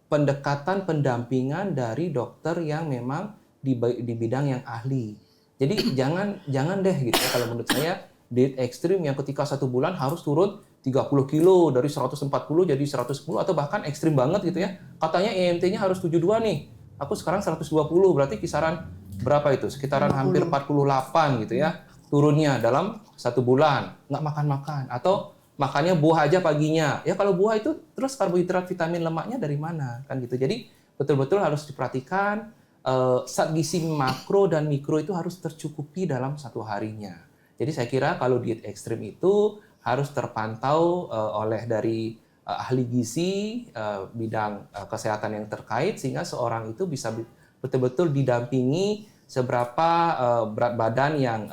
pendekatan pendampingan dari dokter yang memang di bidang yang ahli. Jadi jangan deh gitu ya, kalau menurut saya diet ekstrim yang ketika 1 bulan harus turun 30 kilo dari 140 jadi 110 atau bahkan ekstrim banget gitu ya. Katanya IMT-nya harus 72 nih. Aku sekarang 120, berarti kisaran berapa itu? Sekitaran 50. Hampir 48 gitu ya. Turunnya dalam 1 bulan. Nggak makan-makan. Atau makannya buah aja paginya. Ya kalau buah itu terus karbohidrat, vitamin, lemaknya dari mana? Kan gitu. Jadi betul-betul harus diperhatikan zat gizi makro dan mikro itu harus tercukupi dalam 1 harinya. Jadi saya kira kalau diet ekstrim itu harus terpantau oleh dari ahli gizi bidang kesehatan yang terkait sehingga seorang itu bisa betul-betul didampingi seberapa berat badan yang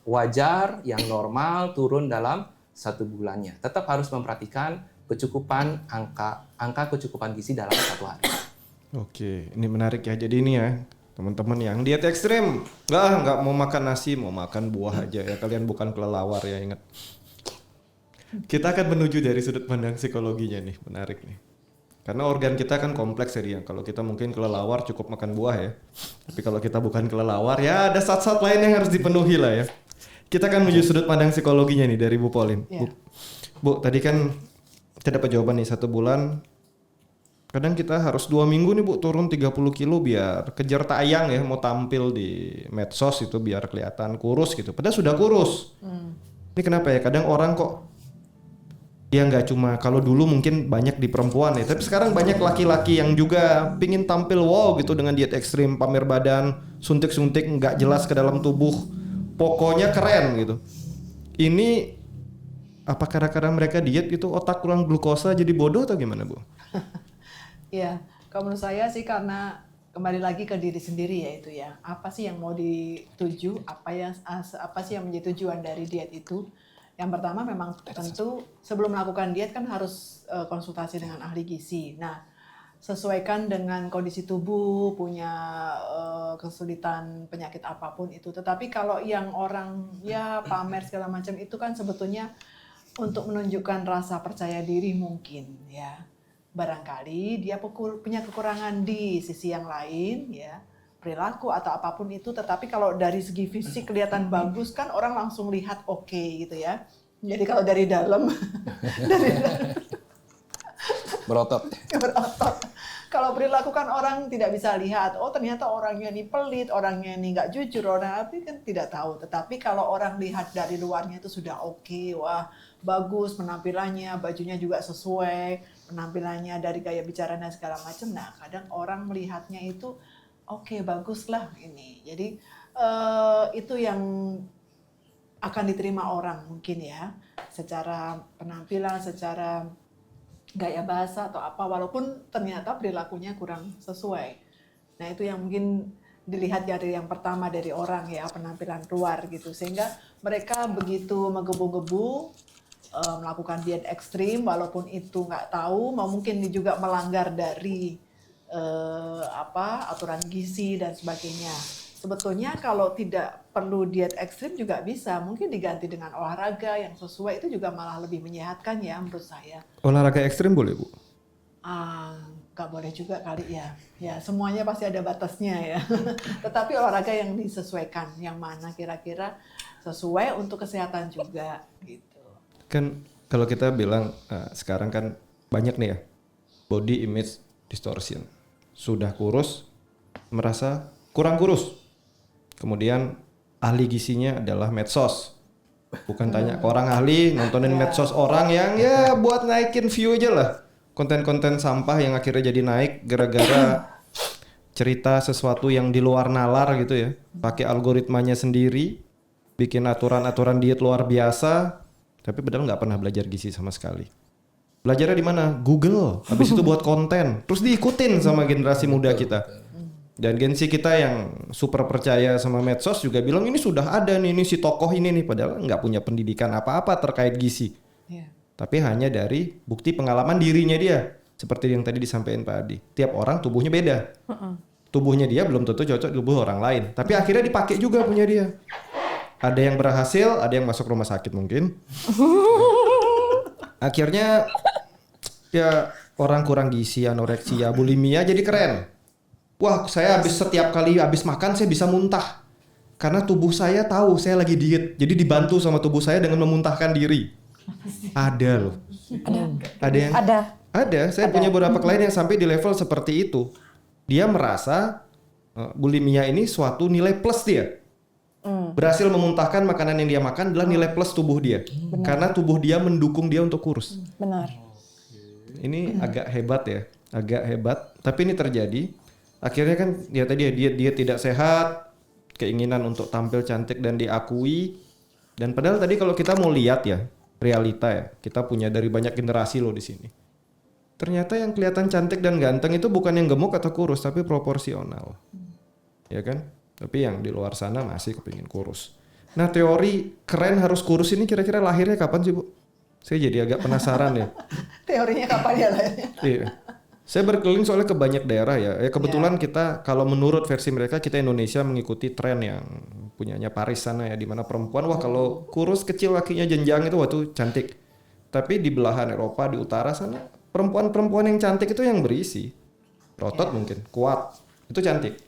wajar, yang normal turun dalam 1 bulannya. Tetap harus memperhatikan kecukupan angka kecukupan gizi dalam 1 hari. Oke, ini menarik ya. Jadi ini ya teman-teman yang diet ekstrim, nggak mau makan nasi, mau makan buah aja ya. Kalian bukan kelelawar ya, ingat. Kita akan menuju dari sudut pandang psikologinya nih, menarik nih. Karena organ kita kan kompleks ya dia. Kalau kita mungkin kelelawar cukup makan buah ya. Tapi kalau kita bukan kelelawar ya ada zat-zat lain yang harus dipenuhi lah ya. Kita akan menuju sudut pandang psikologinya nih dari Bu Pauline. Yeah. Bu, tadi kan kita dapat jawaban nih 1 bulan. Kadang kita harus 2 minggu nih Bu turun 30 kilo biar kejar tayang ya. Mau tampil di medsos itu biar kelihatan kurus gitu. Padahal sudah kurus. Ini kenapa ya? Kadang orang kok ya nggak cuma kalau dulu mungkin banyak di perempuan ya, tapi sekarang banyak laki-laki yang juga pingin tampil wow gitu dengan diet ekstrim, pamer badan, suntik-suntik nggak jelas ke dalam tubuh, pokoknya keren gitu. Ini apa kadang-kadang mereka diet itu otak kurang glukosa jadi bodoh atau gimana Bu? Ya, kalau menurut saya sih karena kembali lagi ke diri sendiri ya itu ya. Apa sih yang mau dituju? Apa sih yang menjadi tujuan dari diet itu? Yang pertama memang tentu sebelum melakukan diet kan harus konsultasi dengan ahli gizi. Nah, sesuaikan dengan kondisi tubuh, punya kesulitan penyakit apapun itu. Tetapi kalau yang orang ya pamer segala macam itu kan sebetulnya untuk menunjukkan rasa percaya diri mungkin ya. Barangkali dia punya kekurangan di sisi yang lain ya. Perilaku atau apapun itu, tetapi kalau dari segi fisik kelihatan bagus kan orang langsung lihat oke gitu ya. Jadi kalau dari dalam berotot. Kalau perilaku kan orang tidak bisa lihat, oh ternyata orangnya ini pelit, orangnya ini nggak jujur, orang tapi kan tidak tahu. Tetapi kalau orang lihat dari luarnya itu sudah oke, wah bagus penampilannya, bajunya juga sesuai, penampilannya dari gaya bicara dan segala macam. Nah kadang orang melihatnya itu oke bagus lah ini. Jadi itu yang akan diterima orang mungkin ya, secara penampilan, secara gaya bahasa atau apa, walaupun ternyata perilakunya kurang sesuai. Nah itu yang mungkin dilihat dari yang pertama dari orang ya, penampilan luar gitu, sehingga mereka begitu menggebu-gebu melakukan diet ekstrim, walaupun itu nggak tahu, mungkin juga melanggar dari aturan gizi dan sebagainya. Sebetulnya kalau tidak perlu diet ekstrim juga bisa, mungkin diganti dengan olahraga yang sesuai, itu juga malah lebih menyehatkan ya menurut saya. Olahraga ekstrim boleh Bu? Nggak boleh juga kali ya. Ya semuanya pasti ada batasnya ya. Tetapi olahraga yang disesuaikan, yang mana kira-kira sesuai untuk kesehatan juga gitu. Kan kalau kita bilang sekarang kan banyak nih ya body image distortion. Sudah kurus merasa kurang kurus. Kemudian ahli gizinya adalah medsos. Bukan tanya ke orang ahli, nontonin medsos orang yang ya buat naikin view aja lah. Konten-konten sampah yang akhirnya jadi naik gara-gara cerita sesuatu yang di luar nalar gitu ya. Pakai algoritmanya sendiri, bikin aturan-aturan diet luar biasa, tapi padahal nggak pernah belajar gizi sama sekali. Belajarnya di mana? Google. Habis itu buat konten, terus diikutin sama generasi muda kita. Dan Gen Z kita yang super percaya sama medsos juga bilang ini sudah ada nih, ini si tokoh ini nih, padahal nggak punya pendidikan apa-apa terkait gizi. Yeah. Tapi hanya dari bukti pengalaman dirinya dia. Seperti yang tadi disampaikan Pak Adi. Tiap orang tubuhnya beda. Tubuhnya dia belum tentu cocok tubuh orang lain. Tapi akhirnya dipakai juga punya dia. Ada yang berhasil, ada yang masuk rumah sakit mungkin. Akhirnya ya orang kurang gizi, anoreksia, bulimia jadi keren. Wah, saya setiap kali habis makan saya bisa muntah. Karena tubuh saya tahu saya lagi diet. Jadi dibantu sama tubuh saya dengan memuntahkan diri. Ada loh. Ada yang ada. Saya punya beberapa klien yang sampai di level seperti itu. Dia merasa bulimia ini suatu nilai plus dia. Berhasil memuntahkan makanan yang dia makan adalah nilai plus tubuh dia. Karena tubuh dia mendukung dia untuk kurus. Benar. Ini agak hebat ya. Agak hebat. Tapi ini terjadi. Akhirnya kan ya tadi dia tidak sehat, keinginan untuk tampil cantik dan diakui. Dan padahal tadi kalau kita mau lihat ya, realita ya, kita punya dari banyak generasi loh di sini. Ternyata yang kelihatan cantik dan ganteng itu bukan yang gemuk atau kurus, tapi proporsional. Ya kan? Tapi yang di luar sana masih kepingin kurus. Nah, teori keren harus kurus ini kira-kira lahirnya kapan sih, Bu? Saya jadi agak penasaran ya. Teorinya kapan ya lahirnya? Iya. Saya berkeliling soalnya ke banyak daerah ya. Kebetulan kita kalau menurut versi mereka kita Indonesia mengikuti tren yang punyanya Paris sana ya, di mana perempuan wah kalau kurus kecil kakinya jenjang itu waktu cantik. Tapi di belahan Eropa di utara sana perempuan-perempuan yang cantik itu yang berisi. Otot mungkin kuat. Itu cantik.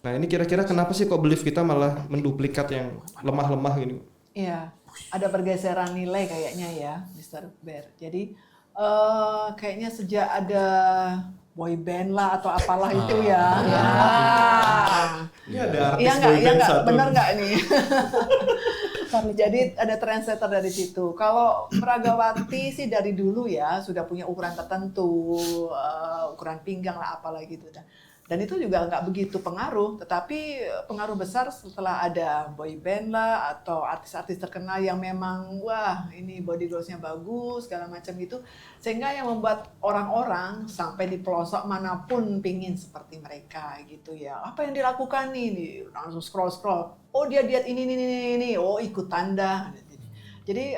Nah, ini kira-kira kenapa sih kok belief kita malah menduplikat yang lemah-lemah ini? Iya, ada pergeseran nilai kayaknya ya, Mr. Bear. Jadi kayaknya sejak ada boy band lah atau apalah itu ya. Ini ada artis Iya boy band nggak, satu. benar nggak nih? Jadi ada trendsetter dari situ. Kalau Meragawati sih dari dulu ya sudah punya ukuran tertentu, ukuran pinggang lah apalah gitu. Dan itu juga nggak begitu pengaruh, tetapi pengaruh besar setelah ada boy band lah atau artis-artis terkenal yang memang wah ini body goals-nya bagus segala macam gitu, sehingga yang membuat orang-orang sampai di pelosok manapun pingin seperti mereka gitu ya. Apa yang dilakukan nih langsung scroll, oh dia diet ini, oh ikut tanda. Jadi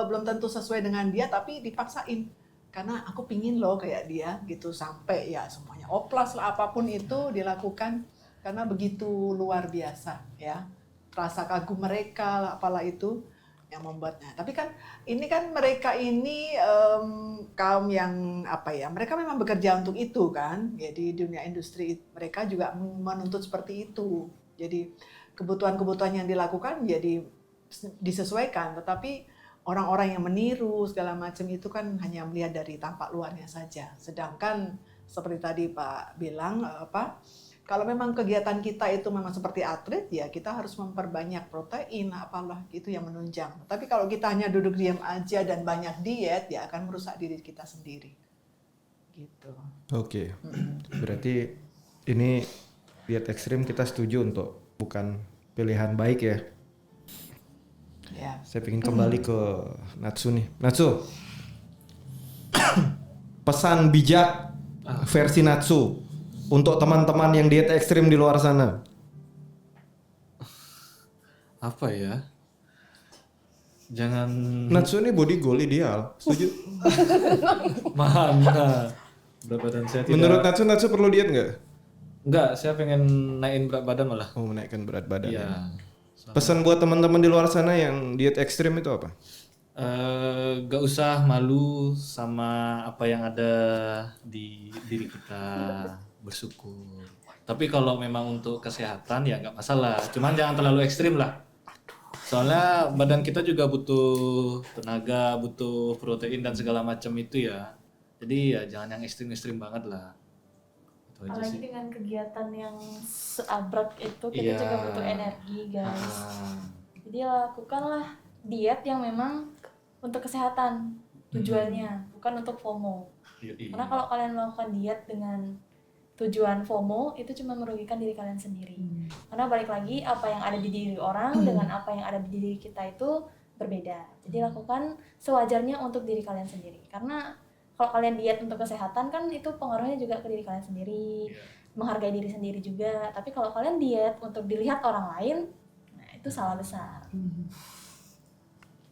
belum tentu sesuai dengan dia tapi dipaksain. Karena aku pingin loh kayak dia gitu, sampai ya semuanya oplas lah apapun itu dilakukan karena begitu luar biasa ya, rasa kagum mereka lah apalah itu yang membuatnya. Tapi kan ini kan mereka ini kaum yang apa ya, mereka memang bekerja untuk itu kan, jadi dunia industri mereka juga menuntut seperti itu. Jadi kebutuhan-kebutuhan yang dilakukan jadi disesuaikan, tetapi orang-orang yang meniru segala macam itu kan hanya melihat dari tampak luarnya saja. Sedangkan seperti tadi Pak bilang kalau memang kegiatan kita itu memang seperti atlet, ya kita harus memperbanyak protein, apalah gitu yang menunjang. Tapi kalau kita hanya duduk diam aja dan banyak diet, ya akan merusak diri kita sendiri. Gitu. Oke. Berarti ini diet ekstrim kita setuju untuk bukan pilihan baik ya. Ya. Saya ingin kembali ke Natsu nih. Natsu. Pesan bijak versi Natsu untuk teman-teman yang diet ekstrim di luar sana. Apa ya? Jangan Natsu ini body goal ideal. Setuju? mana berat badan saya tidak. Menurut Natsu perlu diet nggak? Enggak, saya pengen naikin berat badan malah. Oh, menaikkan berat badan. Iya. Ya. Pesan buat teman-teman di luar sana yang diet ekstrim itu apa? Gak usah malu sama apa yang ada di diri kita, bersyukur. Tapi kalau memang untuk kesehatan ya nggak masalah, cuman jangan terlalu ekstrim lah. Soalnya badan kita juga butuh tenaga, butuh protein dan segala macam itu ya. Jadi ya jangan yang ekstrim-ekstrim banget lah. Itu aja Apalagi sih. dengan kegiatan yang seabrak itu kita Iya. juga butuh energi guys. Ah. Jadi lakukanlah diet yang memang untuk kesehatan tujuannya, bukan untuk FOMO. Yoi. Karena kalau kalian melakukan diet dengan tujuan FOMO itu cuma merugikan diri kalian sendiri. Karena balik lagi apa yang ada di diri orang dengan apa yang ada di diri kita itu berbeda. Jadi lakukan sewajarnya untuk diri kalian sendiri. Karena kalau kalian diet untuk kesehatan kan itu pengaruhnya juga ke diri kalian sendiri, menghargai diri sendiri juga. Tapi kalau kalian diet untuk dilihat orang lain, nah itu salah besar.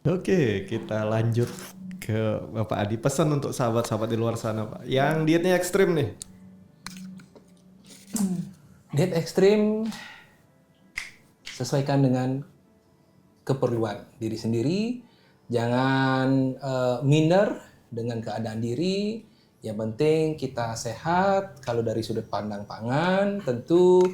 Oke, kita lanjut ke Bapak Adi. Pesan untuk sahabat-sahabat di luar sana, Pak. Yang dietnya ekstrim nih. Diet ekstrim sesuaikan dengan keperluan diri sendiri. Jangan minder dengan keadaan diri. Yang penting kita sehat. Kalau dari sudut pandang pangan, tentu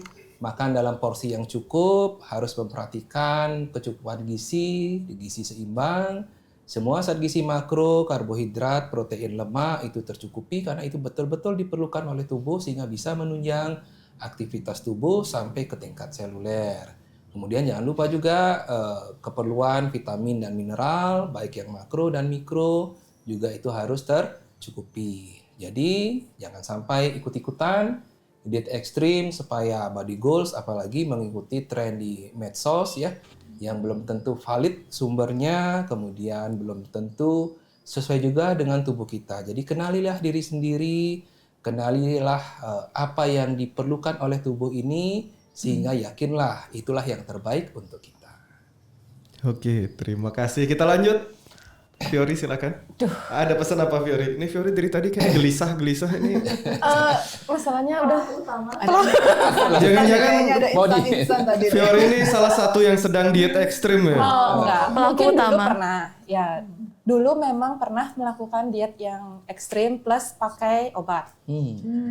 makan dalam porsi yang cukup, harus memperhatikan kecukupan gizi seimbang. Semua zat gizi makro, karbohidrat, protein, lemak itu tercukupi karena itu betul-betul diperlukan oleh tubuh sehingga bisa menunjang aktivitas tubuh sampai ke tingkat seluler. Kemudian jangan lupa juga keperluan vitamin dan mineral, baik yang makro dan mikro, juga itu harus tercukupi. Jadi jangan sampai ikut-ikutan diet ekstrim supaya body goals, apalagi mengikuti tren di medsos ya, yang belum tentu valid sumbernya, kemudian belum tentu sesuai juga dengan tubuh kita. Jadi kenalilah diri sendiri, kenalilah apa yang diperlukan oleh tubuh ini, sehingga yakinlah itulah yang terbaik untuk kita. Oke, terima kasih. Kita lanjut. Fiori silakan. Ada pesan apa Fiori? Ini Fiori dari tadi kayak gelisah ini. Masalahnya udah Utama Jangan-jangan Kayaknya ada body. instan tadi. Fiori ini salah satu yang sedang diet ekstrim ya. enggak. Pelaku Mungkin dulu utama. pernah. Ya, dulu memang pernah melakukan diet yang ekstrim plus pakai obat.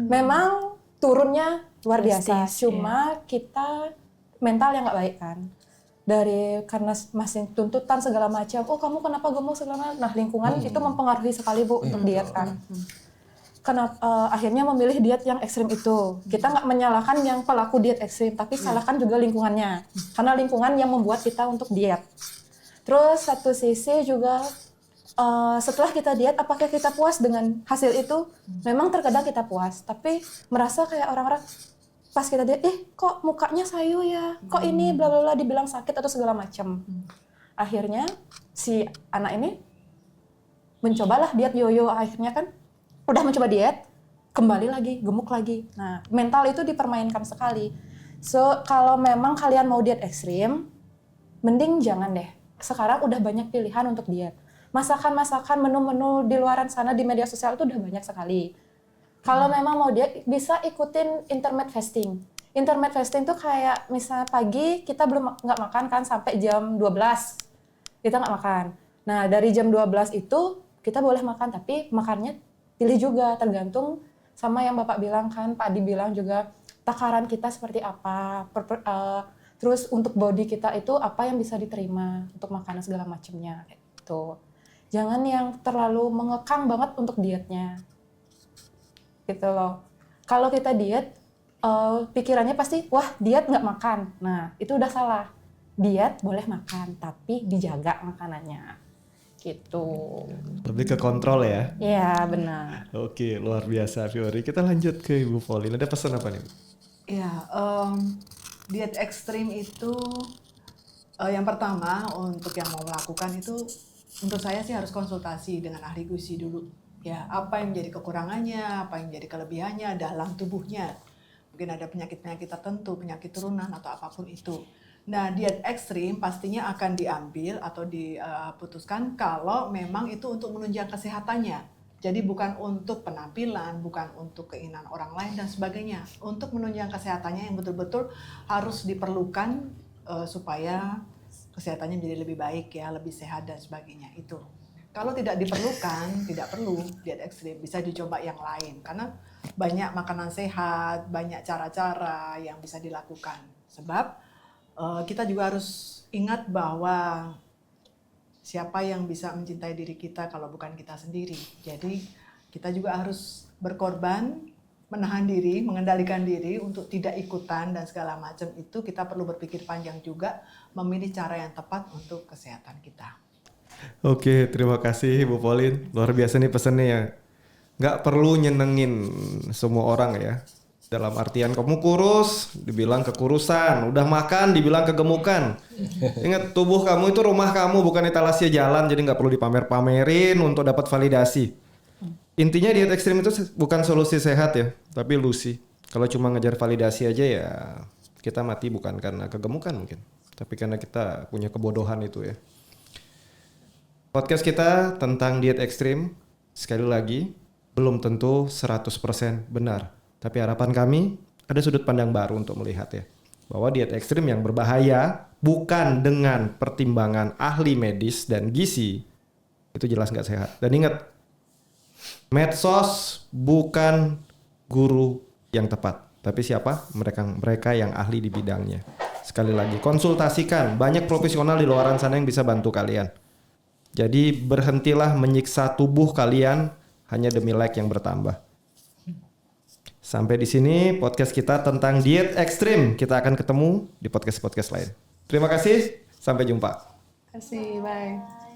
Memang turunnya luar biasa. Drastis, Cuma kita mental yang nggak baik kan. Karena masih tuntutan segala macam. Oh kamu kenapa gemuk segala macam. Nah lingkungan itu mempengaruhi sekali Bu untuk diet kan. Akhirnya memilih diet yang ekstrim itu. Kita nggak menyalahkan yang pelaku diet ekstrim, tapi salahkan juga lingkungannya. Karena lingkungan yang membuat kita untuk diet. Terus satu sisi juga setelah kita diet, apakah kita puas dengan hasil itu? Memang terkadang kita puas, tapi merasa kayak orang-orang pas kita diet, kok mukanya sayu ya, kok ini bla bla bla dibilang sakit atau segala macam. Akhirnya si anak ini mencobalah diet yoyo, akhirnya kan udah mencoba diet, kembali lagi, gemuk lagi. Nah, mental itu dipermainkan sekali. So, kalau memang kalian mau diet ekstrim, mending jangan deh. Sekarang udah banyak pilihan untuk diet. Masakan-masakan, menu-menu di luaran sana di media sosial itu udah banyak sekali. Kalau memang mau diet, bisa ikutin intermittent fasting. Intermittent fasting tuh kayak misalnya pagi kita nggak makan kan sampai jam 12. Kita nggak makan. Nah, dari jam 12 itu kita boleh makan, tapi makannya pilih juga, tergantung sama yang Bapak bilang kan, Pak Adi bilang juga, takaran kita seperti apa, terus untuk body kita itu apa yang bisa diterima untuk makanan segala macamnya gitu. Jangan yang terlalu mengekang banget untuk dietnya. gitu loh. Kalau kita diet, pikirannya pasti, wah diet nggak makan. Nah, itu udah salah. Diet boleh makan, tapi dijaga makanannya. Gitu. Lebih ke kontrol ya. Iya, benar. Oke, luar biasa Fiori. Kita lanjut ke Ibu Pauline. Ada pesan apa nih? Ya, diet ekstrim itu yang pertama untuk yang mau melakukan itu menurut saya sih harus konsultasi dengan ahli gizi dulu. Ya, apa yang menjadi kekurangannya, apa yang menjadi kelebihannya dalam tubuhnya. Mungkin ada penyakit-penyakit tertentu, penyakit turunan atau apapun itu. Nah, diet ekstrim pastinya akan diambil atau diputuskan kalau memang itu untuk menunjang kesehatannya. Jadi bukan untuk penampilan, bukan untuk keinginan orang lain dan sebagainya. Untuk menunjang kesehatannya yang betul-betul harus diperlukan supaya kesehatannya menjadi lebih baik ya, lebih sehat dan sebagainya itu. Kalau tidak diperlukan, tidak perlu diet ekstrim, bisa dicoba yang lain. Karena banyak makanan sehat, banyak cara-cara yang bisa dilakukan. Sebab kita juga harus ingat bahwa siapa yang bisa mencintai diri kita kalau bukan kita sendiri. Jadi kita juga harus berkorban, menahan diri, mengendalikan diri untuk tidak ikutan dan segala macam itu. Kita perlu berpikir panjang juga, memilih cara yang tepat untuk kesehatan kita. Oke, terima kasih Bu Pauline. Luar biasa nih pesannya ya. Nggak perlu nyenengin semua orang ya. Dalam artian kamu kurus, dibilang kekurusan. Udah makan, dibilang kegemukan. Ingat, tubuh kamu itu rumah kamu, bukan etalase jalan. Jadi nggak perlu dipamer-pamerin untuk dapat validasi. Intinya diet ekstrim itu bukan solusi sehat ya, tapi ilusi. Kalau cuma ngejar validasi aja ya kita mati bukan karena kegemukan mungkin. Tapi karena kita punya kebodohan itu ya. Podcast kita tentang diet ekstrim, sekali lagi, belum tentu 100% benar. Tapi harapan kami, ada sudut pandang baru untuk melihat ya. Bahwa diet ekstrim yang berbahaya, bukan dengan pertimbangan ahli medis dan gizi, itu jelas nggak sehat. Dan ingat, medsos bukan guru yang tepat. Tapi siapa? Mereka yang ahli di bidangnya. Sekali lagi, konsultasikan. Banyak profesional di luaran sana yang bisa bantu kalian. Jadi berhentilah menyiksa tubuh kalian hanya demi like yang bertambah. Sampai di sini podcast kita tentang diet ekstrim. Kita akan ketemu di podcast-podcast lain. Terima kasih, sampai jumpa. Terima kasih, bye.